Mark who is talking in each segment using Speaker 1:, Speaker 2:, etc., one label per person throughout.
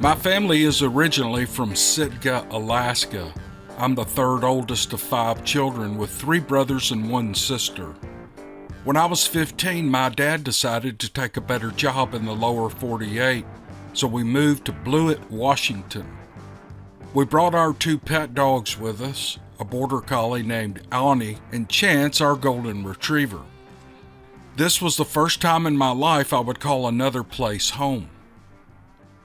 Speaker 1: My family is originally from Sitka, Alaska. I'm the third oldest of 5 children with 3 brothers and 1 sister. When I was 15, my dad decided to take a better job in the lower 48, so we moved to Blewett, Washington. We brought our 2 pet dogs with us, a border collie named Annie and Chance, our golden retriever. This was the first time in my life I would call another place home.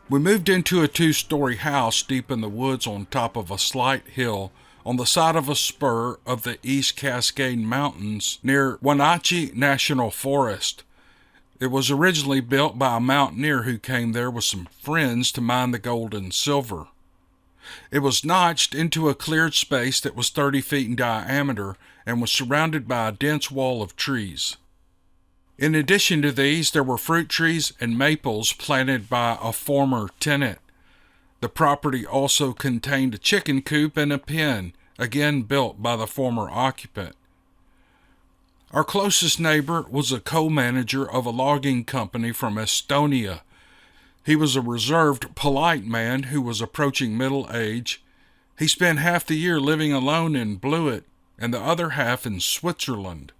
Speaker 1: We moved into a 2-story house deep in the woods on top of a slight hill on the side of a spur of the East Cascade Mountains near Wenatchee National Forest. It was originally built by a mountaineer who came there with some friends to mine the gold and silver. It was notched into a cleared space that was 30 feet in diameter and was surrounded by a dense wall of trees. In addition to these, there were fruit trees and maples planted by a former tenant. The property also contained a chicken coop and a pen, again built by the former occupant. Our closest neighbor was a co-manager of a logging company from Estonia. He was a reserved, polite man who was approaching middle age. He spent half the year living alone in Blewett and the other half in Switzerland.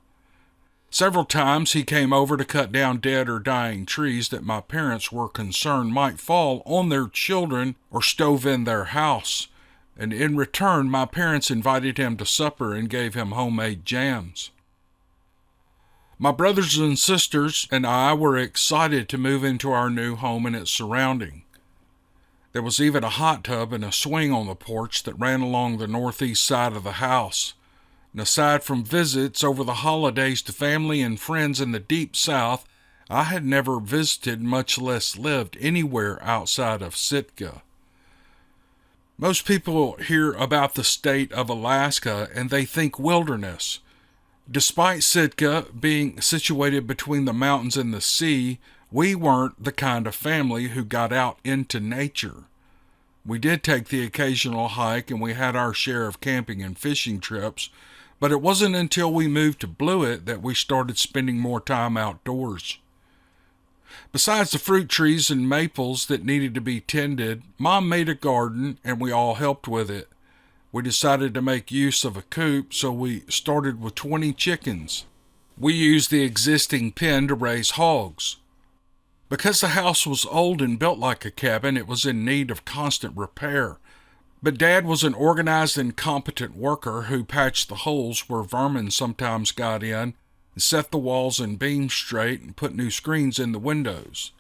Speaker 1: Several times he came over to cut down dead or dying trees that my parents were concerned might fall on their children or stove in their house, and in return my parents invited him to supper and gave him homemade jams. My brothers and sisters and I were excited to move into our new home and its surrounding. There was even a hot tub and a swing on the porch that ran along the northeast side of the house. And aside from visits over the holidays to family and friends in the deep south, I had never visited, much less lived, anywhere outside of Sitka. Most people hear about the state of Alaska and they think wilderness. Despite Sitka being situated between the mountains and the sea, we weren't the kind of family who got out into nature. We did take the occasional hike and we had our share of camping and fishing trips, but it wasn't until we moved to Blewett that we started spending more time outdoors. Besides the fruit trees and maples that needed to be tended, Mom made a garden and we all helped with it. We decided to make use of a coop, so we started with 20 chickens. We used the existing pen to raise hogs. Because the house was old and built like a cabin, it was in need of constant repair. But Dad was an organized and competent worker who patched the holes where vermin sometimes got in, and set the walls and beams straight and put new screens in the windows.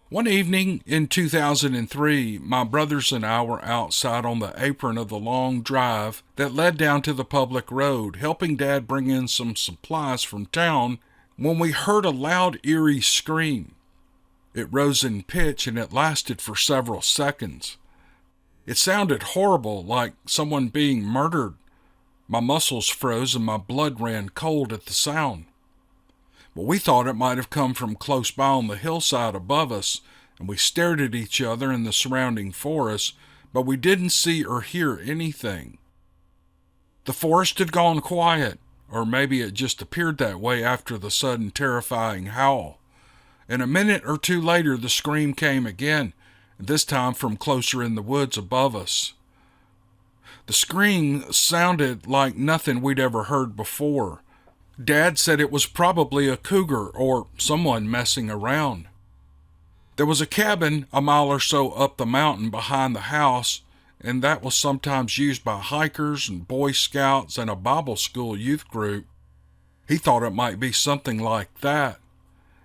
Speaker 1: One evening in 2003, my brothers and I were outside on the apron of the long drive that led down to the public road, helping Dad bring in some supplies from town, when we heard a loud, eerie scream. It rose in pitch and it lasted for several seconds. It sounded horrible, like someone being murdered. My muscles froze and my blood ran cold at the sound. But we thought it might have come from close by on the hillside above us, and we stared at each other in the surrounding forest, but we didn't see or hear anything. The forest had gone quiet, or maybe it just appeared that way after the sudden terrifying howl. And a minute or two later the scream came again, this time from closer in the woods above us. The scream sounded like nothing we'd ever heard before. Dad said it was probably a cougar or someone messing around. There was a cabin a mile or so up the mountain behind the house, and that was sometimes used by hikers and Boy Scouts and a Bible school youth group. He thought it might be something like that.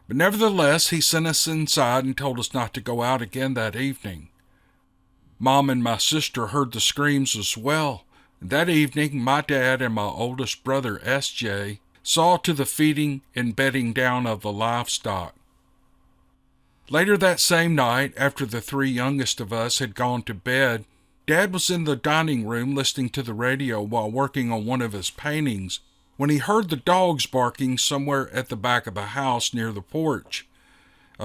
Speaker 1: But nevertheless, he sent us inside and told us not to go out again that evening. Mom and my sister heard the screams as well. And that evening, my dad and my oldest brother, S.J., saw to the feeding and bedding down of the livestock. Later that same night, after the 3 youngest of us had gone to bed, Dad was in the dining room listening to the radio while working on one of his paintings, when he heard the dogs barking somewhere at the back of the house near the porch.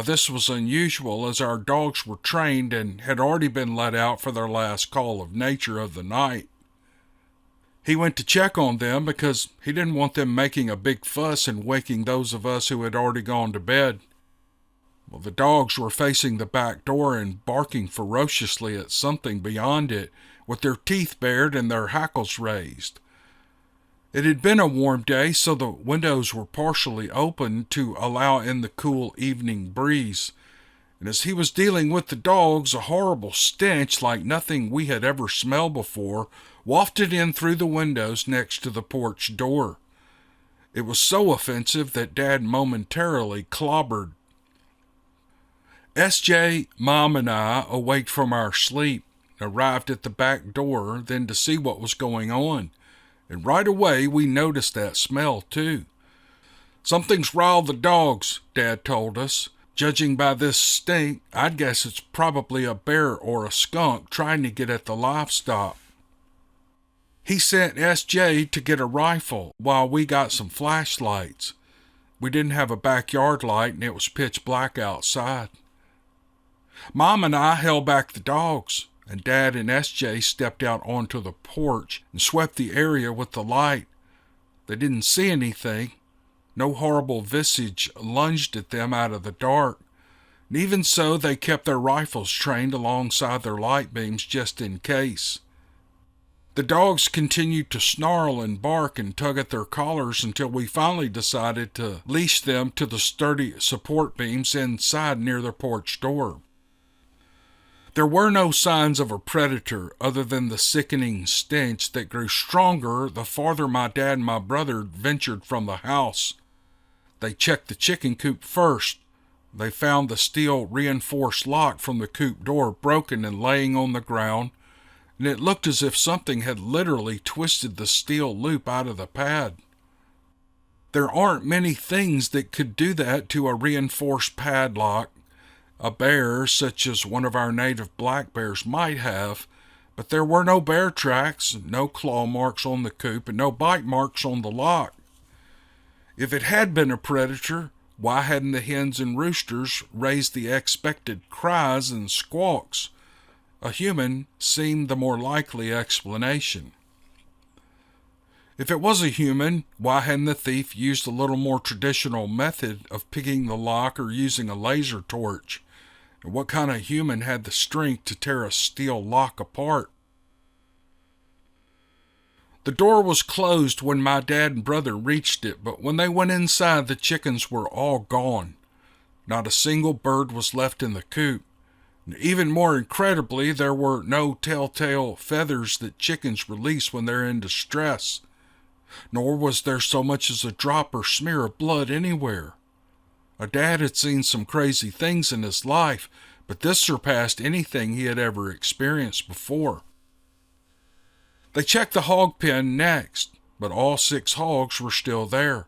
Speaker 1: This was unusual, as our dogs were trained and had already been let out for their last call of nature of the night. He went to check on them because he didn't want them making a big fuss and waking those of us who had already gone to bed. Well, the dogs were facing the back door and barking ferociously at something beyond it, with their teeth bared and their hackles raised. It had been a warm day, so the windows were partially open to allow in the cool evening breeze. And as he was dealing with the dogs, a horrible stench like nothing we had ever smelled before wafted in through the windows next to the porch door. It was so offensive that Dad momentarily clobbered. SJ, Mom, and I, awake from our sleep, arrived at the back door then to see what was going on. And right away we noticed that smell too. "Something's riled the dogs," Dad told us. "Judging by this stink, I'd guess it's probably a bear or a skunk trying to get at the livestock." He sent SJ to get a rifle while we got some flashlights. We didn't have a backyard light and it was pitch black outside. Mom and I held back the dogs, and Dad and SJ stepped out onto the porch and swept the area with the light. They didn't see anything. No horrible visage lunged at them out of the dark. And even so, they kept their rifles trained alongside their light beams just in case. The dogs continued to snarl and bark and tug at their collars until we finally decided to leash them to the sturdy support beams inside near their porch door. There were no signs of a predator other than the sickening stench that grew stronger the farther my dad and my brother ventured from the house. They checked the chicken coop first. They found the steel reinforced lock from the coop door broken and laying on the ground, and it looked as if something had literally twisted the steel loop out of the pad. There aren't many things that could do that to a reinforced padlock. A bear, such as one of our native black bears, might have, but there were no bear tracks, no claw marks on the coop, and no bite marks on the lock. If it had been a predator, why hadn't the hens and roosters raised the expected cries and squawks? A human seemed the more likely explanation. If it was a human, why hadn't the thief used a little more traditional method of picking the lock or using a laser torch? And what kind of human had the strength to tear a steel lock apart? The door was closed when my dad and brother reached it, but when they went inside, the chickens were all gone. Not a single bird was left in the coop. And even more incredibly, there were no telltale feathers that chickens release when they're in distress. Nor was there so much as a drop or smear of blood anywhere. My dad had seen some crazy things in his life, but this surpassed anything he had ever experienced before. They checked the hog pen next, but all 6 hogs were still there,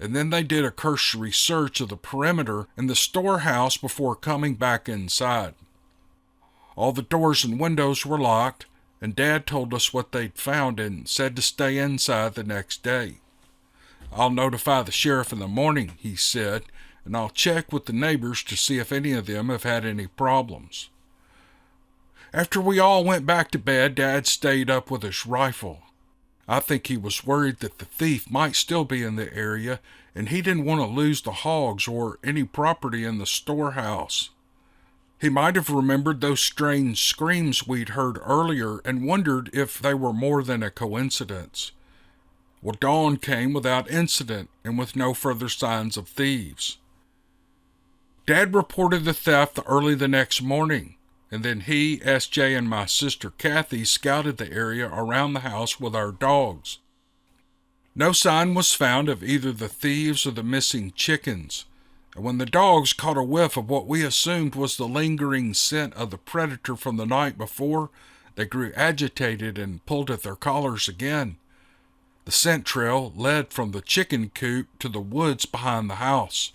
Speaker 1: and then they did a cursory search of the perimeter and the storehouse before coming back inside. All the doors and windows were locked, and Dad told us what they'd found and said to stay inside the next day. "I'll notify the sheriff in the morning," he said, "and I'll check with the neighbors to see if any of them have had any problems." After we all went back to bed, Dad stayed up with his rifle. I think he was worried that the thief might still be in the area, and he didn't want to lose the hogs or any property in the storehouse. He might have remembered those strange screams we'd heard earlier and wondered if they were more than a coincidence. Well, dawn came without incident and with no further signs of thieves. Dad reported the theft early the next morning, and then he, SJ, and my sister Kathy scouted the area around the house with our dogs. No sign was found of either the thieves or the missing chickens, and when the dogs caught a whiff of what we assumed was the lingering scent of the predator from the night before, they grew agitated and pulled at their collars again. The scent trail led from the chicken coop to the woods behind the house.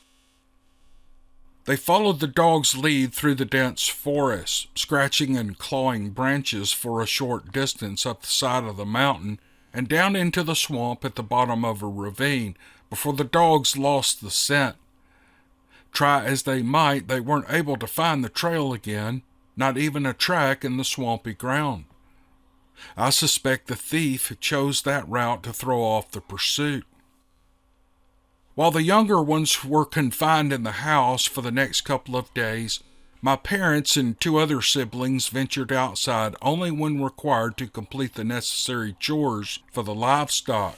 Speaker 1: They followed the dog's lead through the dense forest, scratching and clawing branches for a short distance up the side of the mountain and down into the swamp at the bottom of a ravine before the dogs lost the scent. Try as they might, they weren't able to find the trail again, not even a track in the swampy ground. I suspect the thief chose that route to throw off the pursuit. While the younger ones were confined in the house for the next couple of days, my parents and two other siblings ventured outside only when required to complete the necessary chores for the livestock.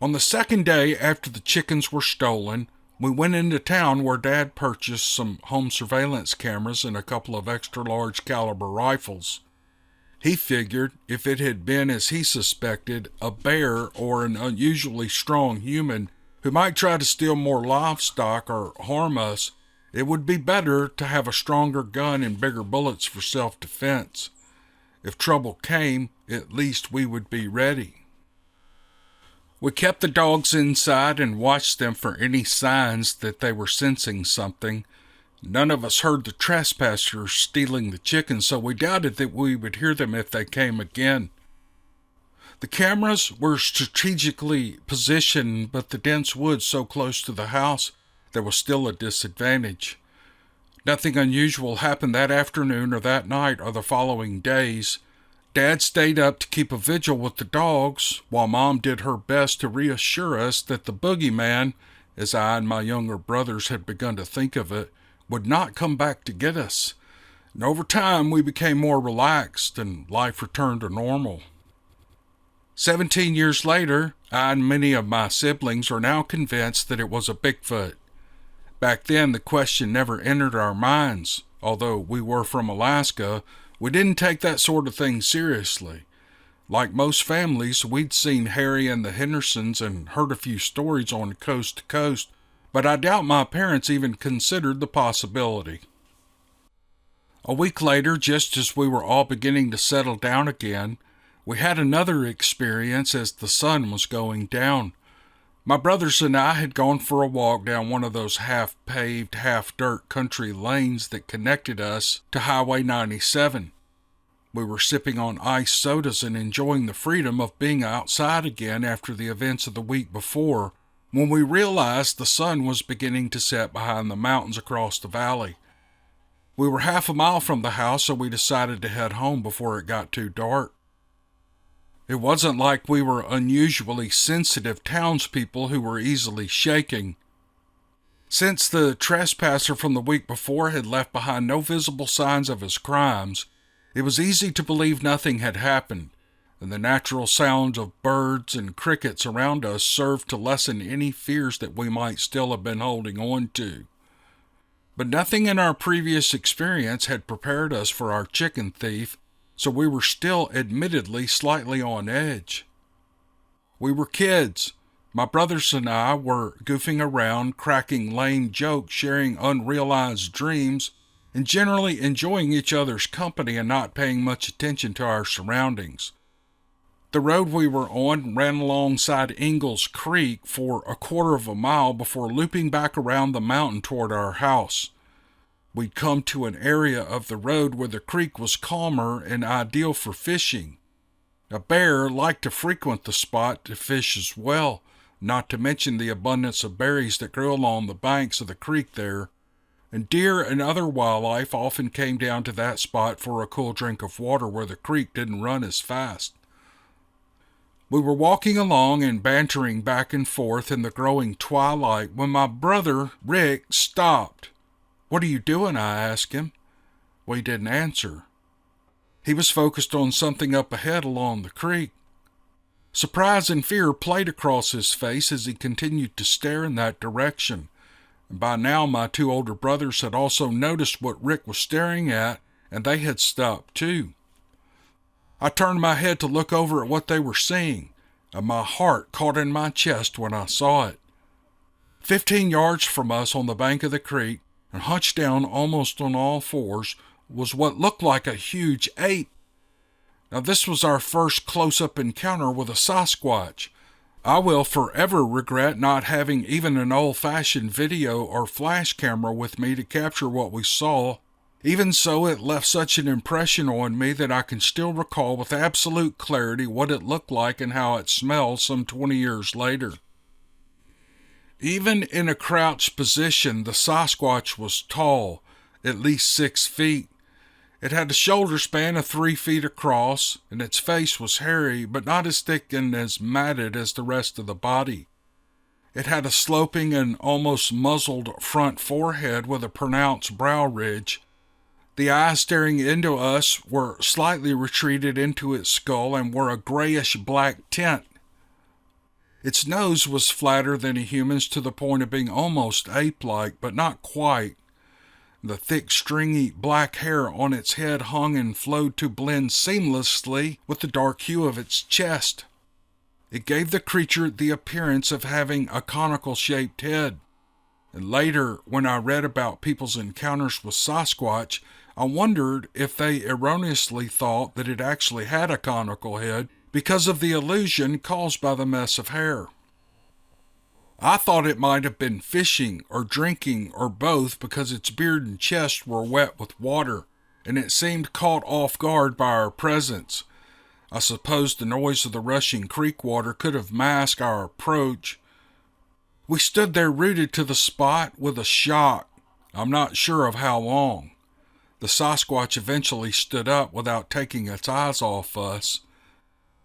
Speaker 1: On the second day after the chickens were stolen, we went into town where Dad purchased some home surveillance cameras and a couple of extra large caliber rifles. He figured if it had been, as he suspected, a bear or an unusually strong human who might try to steal more livestock or harm us, it would be better to have a stronger gun and bigger bullets for self-defense. If trouble came, at least we would be ready. We kept the dogs inside and watched them for any signs that they were sensing something. None of us heard the trespassers stealing the chickens, so we doubted that we would hear them if they came again. The cameras were strategically positioned, but the dense woods so close to the house, there was still a disadvantage. Nothing unusual happened that afternoon or that night or the following days. Dad stayed up to keep a vigil with the dogs, while Mom did her best to reassure us that the boogeyman, as I and my younger brothers had begun to think of it, would not come back to get us. And over time, we became more relaxed and life returned to normal. 17 years later, I and many of my siblings are now convinced that it was a Bigfoot. Back then, the question never entered our minds. Although we were from Alaska, we didn't take that sort of thing seriously. Like most families, we'd seen Harry and the Hendersons and heard a few stories on Coast to Coast, but I doubt my parents even considered the possibility. A week later, just as we were all beginning to settle down again, we had another experience as the sun was going down. My brothers and I had gone for a walk down one of those half-paved, half-dirt country lanes that connected us to Highway 97. We were sipping on iced sodas and enjoying the freedom of being outside again after the events of the week before, when we realized the sun was beginning to set behind the mountains across the valley. We were half a mile from the house, so we decided to head home before it got too dark. It wasn't like we were unusually sensitive townspeople who were easily shaken. Since the trespasser from the week before had left behind no visible signs of his crimes, it was easy to believe nothing had happened, and the natural sounds of birds and crickets around us served to lessen any fears that we might still have been holding on to. But nothing in our previous experience had prepared us for our chicken thief, so we were still admittedly slightly on edge. We were kids. My brothers and I were goofing around, cracking lame jokes, sharing unrealized dreams, and generally enjoying each other's company and not paying much attention to our surroundings. The road we were on ran alongside Ingalls Creek for a quarter of a mile before looping back around the mountain toward our house. We'd come to an area of the road where the creek was calmer and ideal for fishing. A bear liked to frequent the spot to fish as well, not to mention the abundance of berries that grew along the banks of the creek there, and deer and other wildlife often came down to that spot for a cool drink of water where the creek didn't run as fast. We were walking along and bantering back and forth in the growing twilight when my brother, Rick, stopped. "What are you doing?" I asked him. Well, he didn't answer. He was focused on something up ahead along the creek. Surprise and fear played across his face as he continued to stare in that direction. And by now my two older brothers had also noticed what Rick was staring at, and they had stopped too. I turned my head to look over at what they were seeing, and my heart caught in my chest when I saw it. 15 yards from us on the bank of the creek, and hunched down almost on all fours, was what looked like a huge ape. Now this was our first close-up encounter with a Sasquatch. I will forever regret not having even an old-fashioned video or flash camera with me to capture what we saw. Even so, it left such an impression on me that I can still recall with absolute clarity what it looked like and how it smelled some 20 years later. Even in a crouched position, the Sasquatch was tall, at least 6 feet. It had a shoulder span of 3 feet across, and its face was hairy, but not as thick and as matted as the rest of the body. It had a sloping and almost muzzled front forehead with a pronounced brow ridge. The eyes staring into us were slightly retreated into its skull and wore a grayish-black tint. Its nose was flatter than a human's to the point of being almost ape-like, but not quite. The thick, stringy black hair on its head hung and flowed to blend seamlessly with the dark hue of its chest. It gave the creature the appearance of having a conical-shaped head. And later, when I read about people's encounters with Sasquatch, I wondered if they erroneously thought that it actually had a conical head because of the illusion caused by the mess of hair. I thought it might have been fishing or drinking or both because its beard and chest were wet with water, and it seemed caught off guard by our presence. I suppose the noise of the rushing creek water could have masked our approach. We stood there rooted to the spot with a shock. I'm not sure of how long. The Sasquatch eventually stood up without taking its eyes off us.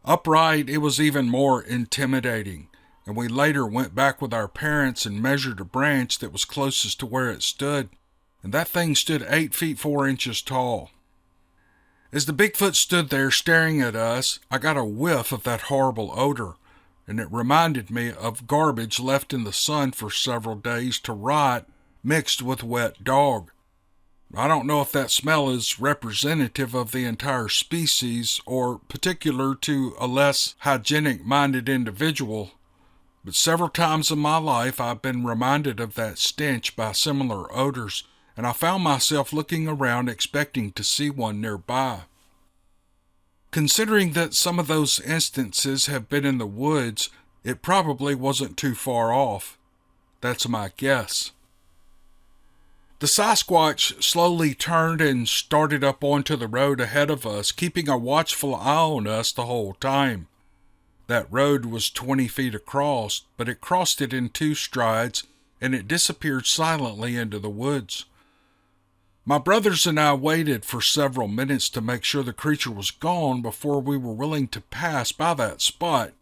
Speaker 1: Upright, it was even more intimidating, and we later went back with our parents and measured a branch that was closest to where it stood, and that thing stood 8 feet 4 inches tall. As the Bigfoot stood there staring at us, I got a whiff of that horrible odor, and it reminded me of garbage left in the sun for several days to rot, mixed with wet dog. I don't know if that smell is representative of the entire species or particular to a less hygienic-minded individual, but several times in my life I've been reminded of that stench by similar odors, and I found myself looking around expecting to see one nearby. Considering that some of those instances have been in the woods, it probably wasn't too far off. That's my guess. The Sasquatch slowly turned and started up onto the road ahead of us, keeping a watchful eye on us the whole time. That road was 20 feet across, but it crossed it in 2 strides, and it disappeared silently into the woods. My brothers and I waited for several minutes to make sure the creature was gone before we were willing to pass by that spot,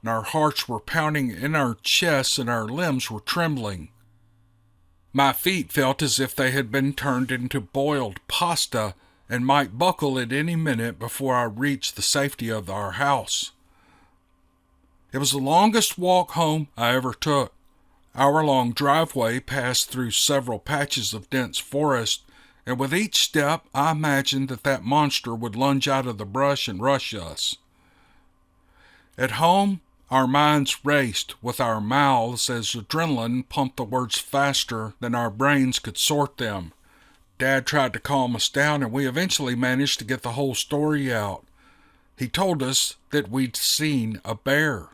Speaker 1: and our hearts were pounding in our chests and our limbs were trembling. My feet felt as if they had been turned into boiled pasta and might buckle at any minute before I reached the safety of our house. It was the longest walk home I ever took. Our long driveway passed through several patches of dense forest, and with each step I imagined that monster would lunge out of the brush and rush us. At home, our minds raced with our mouths as adrenaline pumped the words faster than our brains could sort them. Dad tried to calm us down, and we eventually managed to get the whole story out. He told us that we'd seen a bear.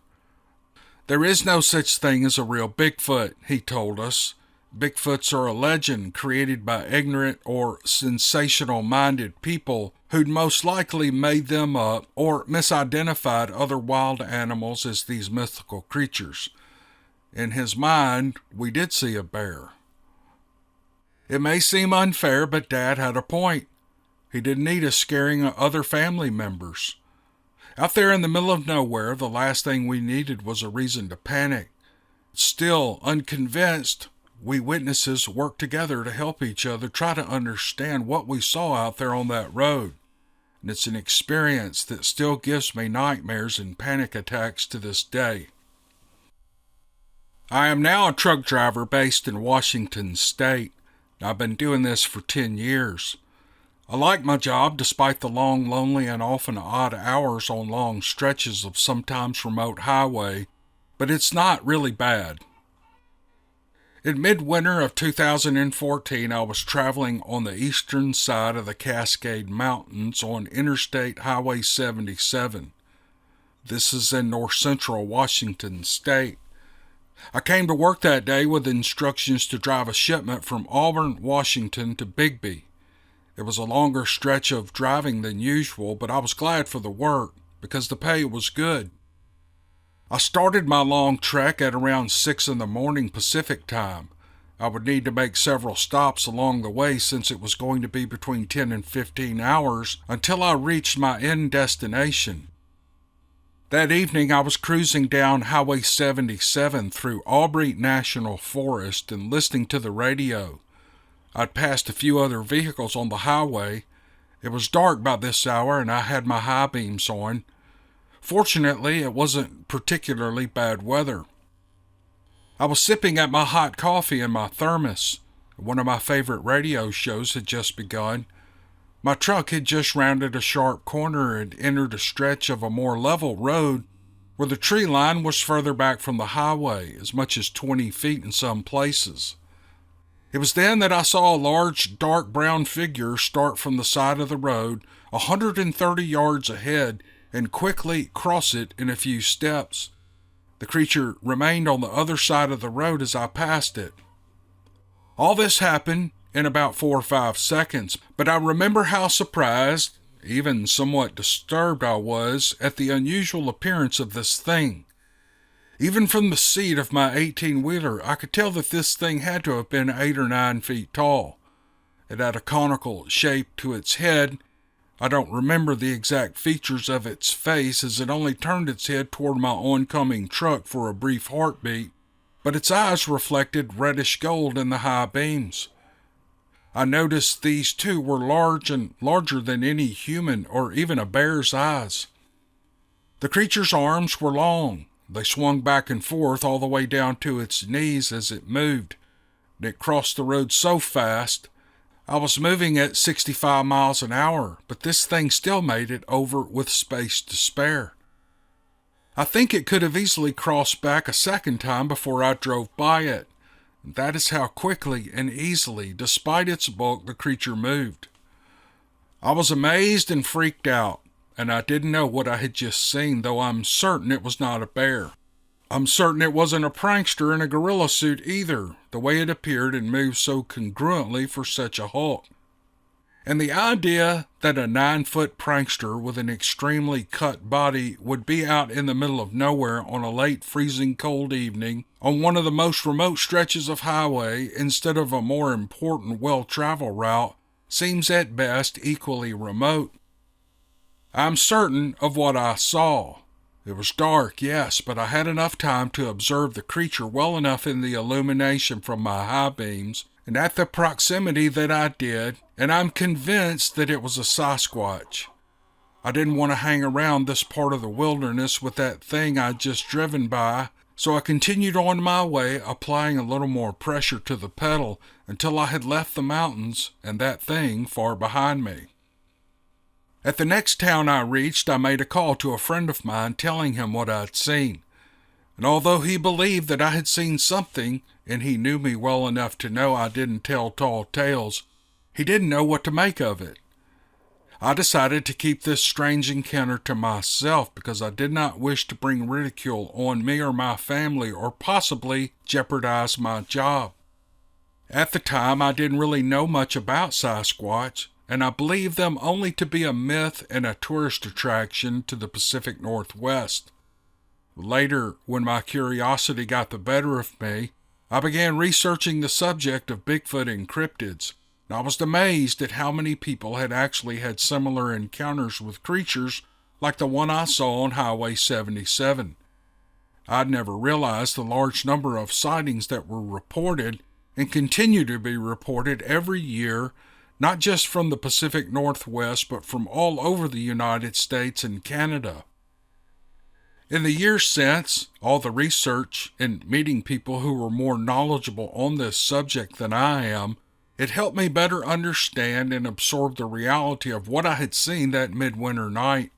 Speaker 1: There is no such thing as a real Bigfoot, he told us. Bigfoots are a legend created by ignorant or sensational-minded people who'd most likely made them up or misidentified other wild animals as these mythical creatures. In his mind, we did see a bear. It may seem unfair, but Dad had a point. He didn't need us scaring other family members. Out there in the middle of nowhere, the last thing we needed was a reason to panic. Still, unconvinced, we witnesses worked together to help each other try to understand what we saw out there on that road. And it's an experience that still gives me nightmares and panic attacks to this day. I am now a truck driver based in Washington State. I've been doing this for 10 years. I like my job despite the long, lonely, and often odd hours on long stretches of sometimes remote highway, but it's not really bad. In midwinter of 2014, I was traveling on the eastern side of the Cascade Mountains on Interstate Highway 77. This is in north-central Washington State. I came to work that day with instructions to drive a shipment from Auburn, Washington to Bigby. It was a longer stretch of driving than usual, but I was glad for the work because the pay was good. I started my long trek at around 6 in the morning Pacific time. I would need to make several stops along the way since it was going to be between 10 and 15 hours until I reached my end destination. That evening, I was cruising down Highway 77 through Aubrey National Forest and listening to the radio. I'd passed a few other vehicles on the highway. It was dark by this hour and I had my high beams on. Fortunately, it wasn't particularly bad weather. I was sipping at my hot coffee in my thermos. One of my favorite radio shows had just begun. My truck had just rounded a sharp corner and entered a stretch of a more level road where the tree line was further back from the highway, as much as 20 feet in some places. It was then that I saw a large, dark brown figure start from the side of the road 130 yards ahead and quickly cross it in a few steps. The creature remained on the other side of the road as I passed it. All this happened in about 4 or 5 seconds, but I remember how surprised, even somewhat disturbed I was at the unusual appearance of this thing. Even from the seat of my 18-wheeler, I could tell that this thing had to have been 8 or 9 feet tall. It had a conical shape to its head. I don't remember the exact features of its face, as it only turned its head toward my oncoming truck for a brief heartbeat, but its eyes reflected reddish gold in the high beams. I noticed these too were large and larger than any human or even a bear's eyes. The creature's arms were long. They swung back and forth all the way down to its knees as it moved. It crossed the road so fast. I was moving at 65 miles an hour, but this thing still made it over with space to spare. I think it could have easily crossed back a second time before I drove by it. That is how quickly and easily, despite its bulk, the creature moved. I was amazed and freaked out, and I didn't know what I had just seen, though I'm certain it was not a bear. I'm certain it wasn't a prankster in a gorilla suit either, the way it appeared and moved so congruently for such a hulk. And the idea that a 9-foot prankster with an extremely cut body would be out in the middle of nowhere on a late freezing cold evening on one of the most remote stretches of highway instead of a more important well-traveled route seems at best equally remote. I'm certain of what I saw. It was dark, yes, but I had enough time to observe the creature well enough in the illumination from my high beams and at the proximity that I did, and I'm convinced that it was a Sasquatch. I didn't want to hang around this part of the wilderness with that thing I'd just driven by, so I continued on my way, applying a little more pressure to the pedal until I had left the mountains and that thing far behind me. At the next town I reached, I made a call to a friend of mine telling him what I'd seen. And although he believed that I had seen something, and he knew me well enough to know I didn't tell tall tales, he didn't know what to make of it. I decided to keep this strange encounter to myself because I did not wish to bring ridicule on me or my family or possibly jeopardize my job. At the time, I didn't really know much about Sasquatch, and I believed them only to be a myth and a tourist attraction to the Pacific Northwest. Later, when my curiosity got the better of me, I began researching the subject of Bigfoot and cryptids, and I was amazed at how many people had actually had similar encounters with creatures like the one I saw on Highway 77. I'd never realized the large number of sightings that were reported and continue to be reported every year, not just from the Pacific Northwest, but from all over the United States and Canada. In the years since, all the research and meeting people who were more knowledgeable on this subject than I am, it helped me better understand and absorb the reality of what I had seen that midwinter night.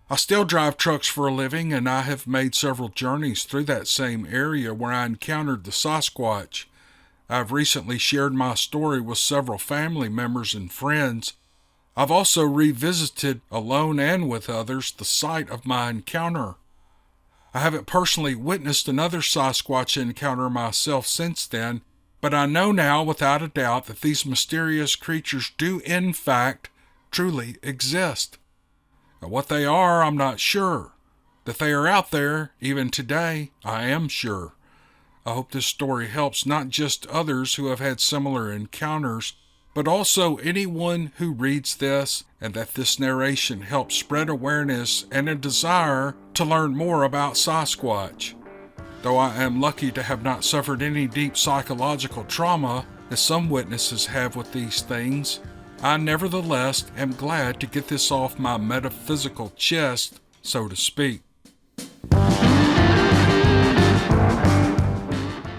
Speaker 1: I still drive trucks for a living, and I have made several journeys through that same area where I encountered the Sasquatch. I've recently shared my story with several family members and friends. I've also revisited, alone and with others, the site of my encounter. I haven't personally witnessed another Sasquatch encounter myself since then, but I know now without a doubt that these mysterious creatures do in fact truly exist. Now, what they are, I'm not sure. That they are out there, even today, I am sure. I hope this story helps not just others who have had similar encounters, but also anyone who reads this, and that this narration helps spread awareness and a desire to learn more about Sasquatch. Though I am lucky to have not suffered any deep psychological trauma, as some witnesses have with these things, I nevertheless am glad to get this off my metaphysical chest, so to speak.